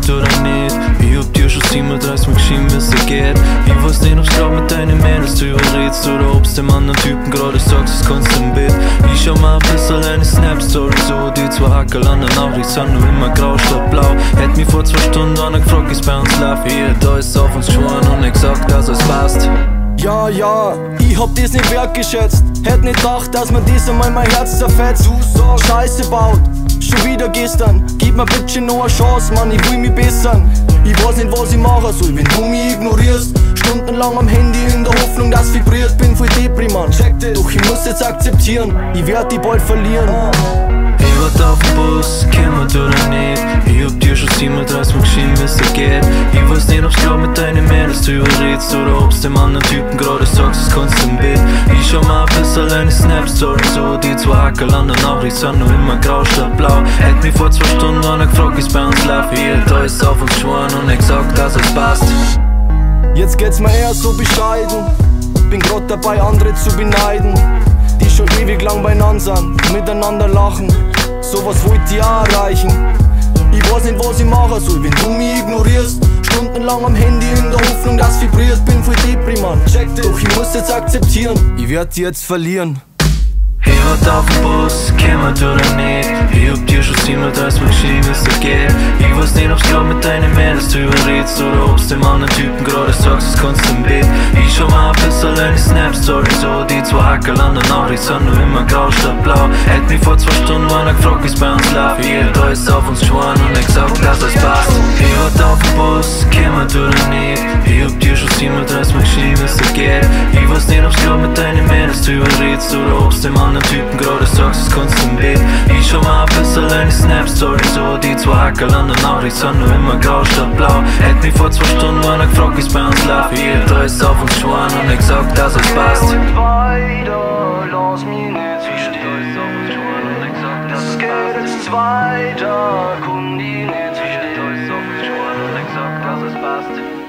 oder nicht. Ich hab dir schon 37 Mal geschrieben, wie's dir geht. Ich weiß nicht, ob's grad mit deinen Mädels du überredst oder ob's dem anderen Typen gerade sagst, es kannst im Bett. Ich schau mal ein bisschen deine Snap-Story so. Die zwei Hackerl an der Nachricht sind nur immer grau statt blau. Hätt mich vor 2 Stunden einer gefragt, ist bei uns live. Hier, da ist auf uns geschworen und nicht gesagt, dass es passt. Ja, ich hab das nicht wertgeschätzt. Hätt nicht gedacht, dass mir das einmal mein Herz zerfetzt. Scheiße baut, schon wieder gestern. Gib mir bitte noch eine Chance, Mann, ich will mich bessern. Ich weiß nicht, was ich machen soll, wenn du mich ignorierst. Stundenlang am Handy in der Hoffnung, dass vibriert. Bin voll deprimant, doch ich muss jetzt akzeptieren, ich werd die bald verlieren. Ich wart auf den Bus, kommst oder nicht. Ich hab dir schon 37 Mal geschrieben, wie's dir geht. Ich weiß nicht, ob's grad mit deinen Mädels du überredst oder ob's dem anderen Typen gerade sagst, es kannst im Bett. Ich schau mal ein bisschen deine Snap-Story so. Die zwei Hackerl an der Nachricht sind nur immer grau statt blau. Hätt mich vor 2 Stunden einer gefragt, ist bei uns live. Hier, da ist auf uns geschworen und nicht gesagt, dass es passt. Jetzt geht's mir eher so bescheiden. Bin grad dabei, andere zu beneiden, die schon ewig lang beieinander sind, miteinander lachen. Sowas wollt ihr auch erreichen. Ich weiß nicht, was ich machen soll, wenn du mich ignorierst. Stundenlang am Handy in der Hoffnung, dass vibriert. Bin voll deprimant, doch ich muss jetzt akzeptieren, ich werd die jetzt verlieren. Ich wart auf den Bus, kommst oder nicht. Ich hab dir schon 37 Mal geschrieben, wie's dir geht. Ich weiß nicht, ob's grad mit deinen Mädels du überredst oder ob's dem anderen Typen gerade sagst, es kannst im Bett. Ich schau mal ein bisschen deine Snap-Story so. Die zwei Hackerl an der Nachricht sind nur immer grau statt blau. Hätt mich vor 2 Stunden einer gefragt, ist bei uns live. Hier, da ist auf uns geschworen und nicht gesagt, dass es passt. Ich wart auf den Bus, kommst oder nicht. Ich hab dir schon 37 Mal geschrieben, wie's dir geht. Ich weiß nicht, ob's grad mit deinen Mädels du überredst oder ob's dem anderen Typen gerade sagst, es kannst im Bett. Ich schau mal ein bisschen deine Snap-Story so. Die zwei Hackerl an der Nachricht sind nur immer grau statt blau. Hätt mich vor 2 Stunden einer gefragt, ist bei uns live. Hier, da ist auf uns geschworen und nicht gesagt, dass es passt. Weiter, lass mich nicht stehen. Es geht jetzt weiter, komm die nicht stehen. Dass es passt.